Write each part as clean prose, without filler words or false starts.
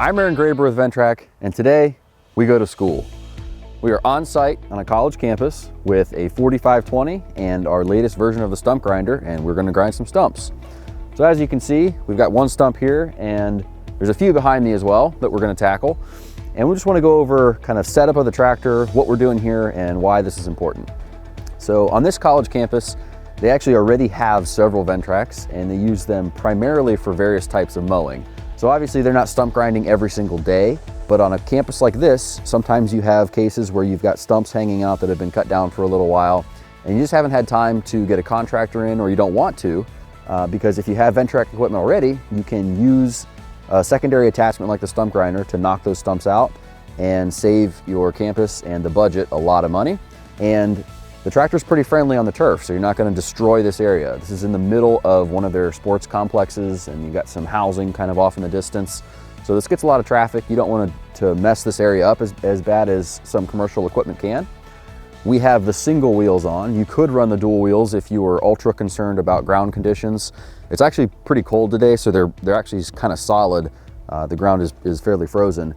I'm Aaron Graber with Ventrac, and today we go to school. We are on site on a college campus with a 4520 and our latest version of the stump grinder, and we're going to grind some stumps. So as you can see, we've got one stump here, and there's a few behind me as well that we're going to tackle. And we just want to go over kind of setup of the tractor, what we're doing here, and why this is important. So on this college campus, they actually already have several Ventracs, and they use them primarily for various types of mowing. So obviously they're not stump grinding every single day, but on a campus like this, sometimes you have cases where you've got stumps hanging out that have been cut down for a little while, and you just haven't had time to get a contractor in, or you don't want to, because if you have Ventrac equipment already, you can use a secondary attachment like the stump grinder to knock those stumps out and save your campus and the budget a lot of money. And the tractor's pretty friendly on the turf, so you're not going to destroy this area. This is in the middle of one of their sports complexes, and you've got some housing kind of off in the distance. So this gets a lot of traffic. You don't want to mess this area up as bad as some commercial equipment can. We have the single wheels on. You could run the dual wheels if you were ultra concerned about ground conditions. It's actually pretty cold today, so they're actually kind of solid. The ground is fairly frozen.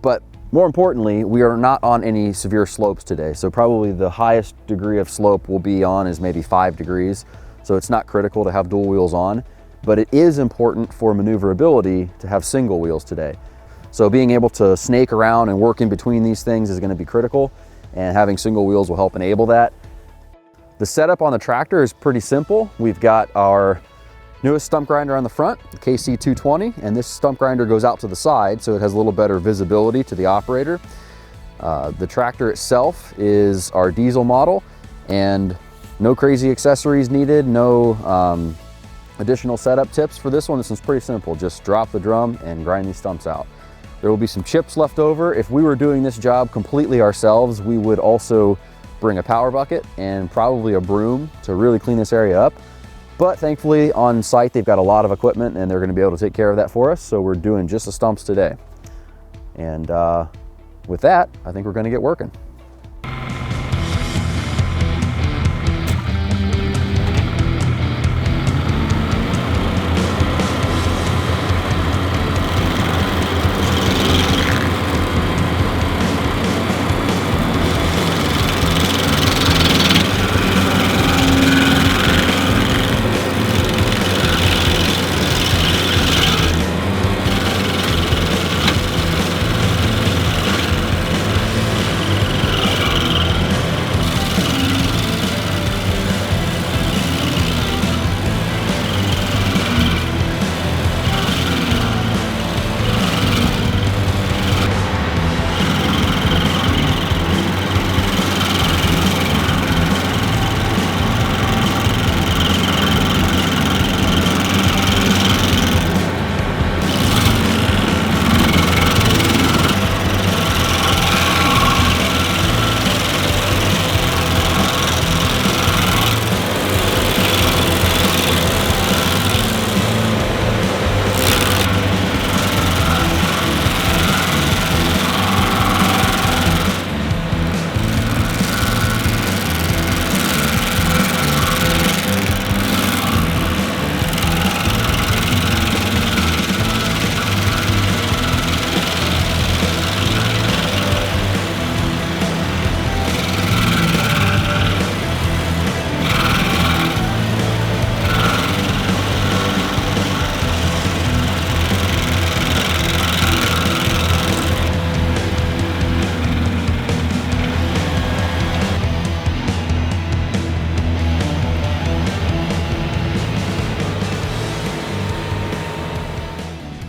But more importantly, we are not on any severe slopes today. So probably the highest degree of slope we'll be on is maybe 5 degrees. So it's not critical to have dual wheels on, but it is important for maneuverability to have single wheels today. So being able to snake around and work in between these things is going to be critical, and having single wheels will help enable that. The setup on the tractor is pretty simple. We've got our newest stump grinder on the front, the KC220, and this stump grinder goes out to the side so it has a little better visibility to the operator. The tractor itself is our diesel model, and no crazy accessories needed, no additional setup tips for this one. This one's pretty simple. Just drop the drum and grind these stumps out. There will be some chips left over. If we were doing this job completely ourselves, we would also bring a power bucket and probably a broom to really clean this area up. But thankfully on site, they've got a lot of equipment and they're going to be able to take care of that for us. So we're doing just the stumps today. And with that, I think we're going to get working.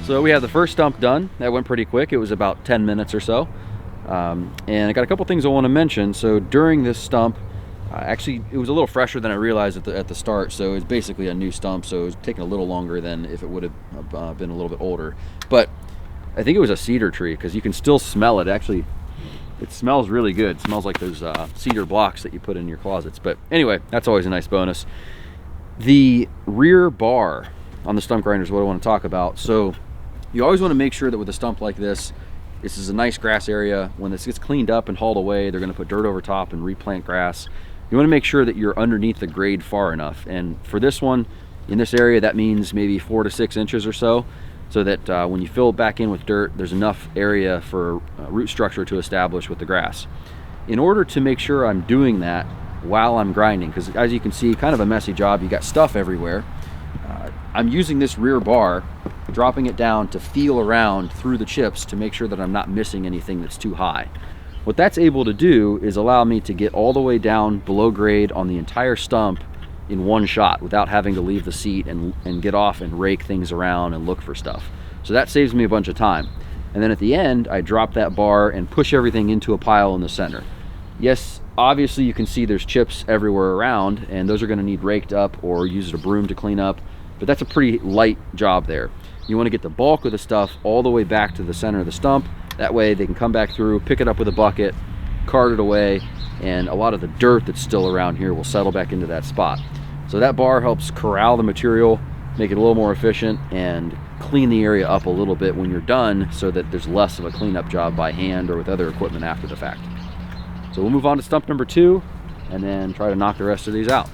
So we have the first stump done. That went pretty quick. It was about 10 minutes or so. And I got a couple things I want to mention. So during this stump, actually it was a little fresher than I realized at the start. So it's basically a new stump. So it was taking a little longer than if it would have been a little bit older. But I think it was a cedar tree because you can still smell it. Actually, it smells really good. It smells like those cedar blocks that you put in your closets. But anyway, that's always a nice bonus. The rear bar on the stump grinder is what I want to talk about. So you always want to make sure that with a stump like this is a nice grass area. When this gets cleaned up and hauled away, they're going to put dirt over top and replant grass. You want to make sure that you're underneath the grade far enough. And for this one, in this area, that means maybe 4 to 6 inches or so. so that when you fill it back in with dirt, there's enough area for root structure to establish with the grass. In order to make sure I'm doing that while I'm grinding, because as you can see, kind of a messy job, you got stuff everywhere, I'm using this rear bar, dropping it down to feel around through the chips to make sure that I'm not missing anything that's too high. What that's able to do is allow me to get all the way down below grade on the entire stump in one shot without having to leave the seat and get off and rake things around and look for stuff. So that saves me a bunch of time. And then at the end, I drop that bar and push everything into a pile in the center. Yes, obviously you can see there's chips everywhere around, and those are going to need raked up or use a broom to clean up, but that's a pretty light job there. You want to get the bulk of the stuff all the way back to the center of the stump. That way they can come back through, pick it up with a bucket, cart it away, and a lot of the dirt that's still around here will settle back into that spot. So that bar helps corral the material, make it a little more efficient, and clean the area up a little bit when you're done, so that there's less of a cleanup job by hand or with other equipment after the fact. So we'll move on to stump number 2 and then try to knock the rest of these out.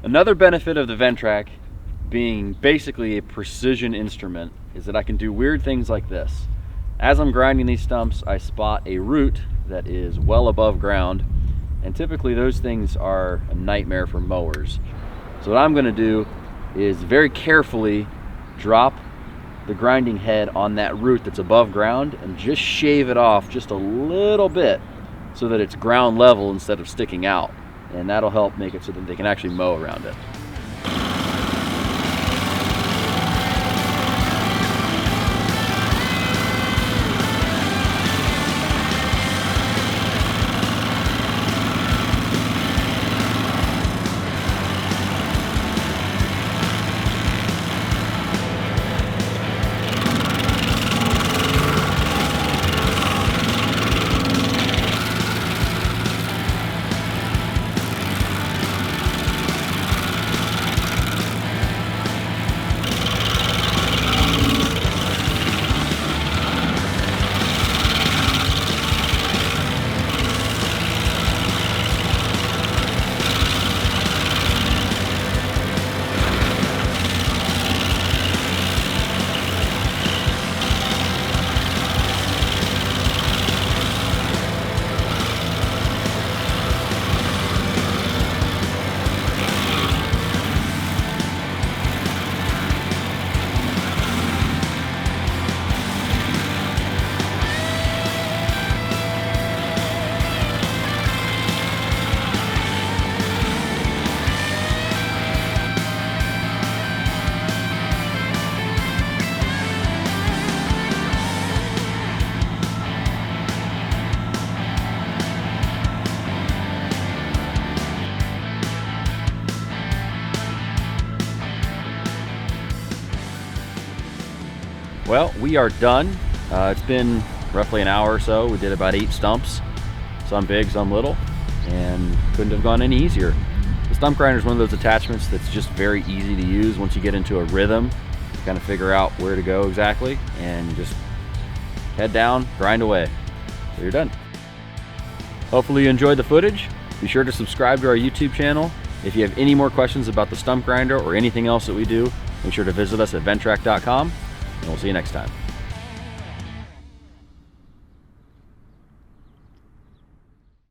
Another benefit of the Ventrac being basically a precision instrument is that I can do weird things like this. As I'm grinding these stumps, I spot a root that is well above ground, and typically those things are a nightmare for mowers. So what I'm going to do is very carefully drop the grinding head on that root that's above ground and just shave it off just a little bit so that it's ground level instead of sticking out, and that'll help make it so that they can actually mow around it. Well, we are done. It's been roughly an hour or so. We did about 8 stumps, some big, some little, and couldn't have gone any easier. The stump grinder is one of those attachments that's just very easy to use. Once you get into a rhythm, you kind of figure out where to go exactly, and just head down, grind away. So you're done. Hopefully you enjoyed the footage. Be sure to subscribe to our YouTube channel. If you have any more questions about the stump grinder or anything else that we do, make sure to visit us at ventrac.com, and we'll see you next time.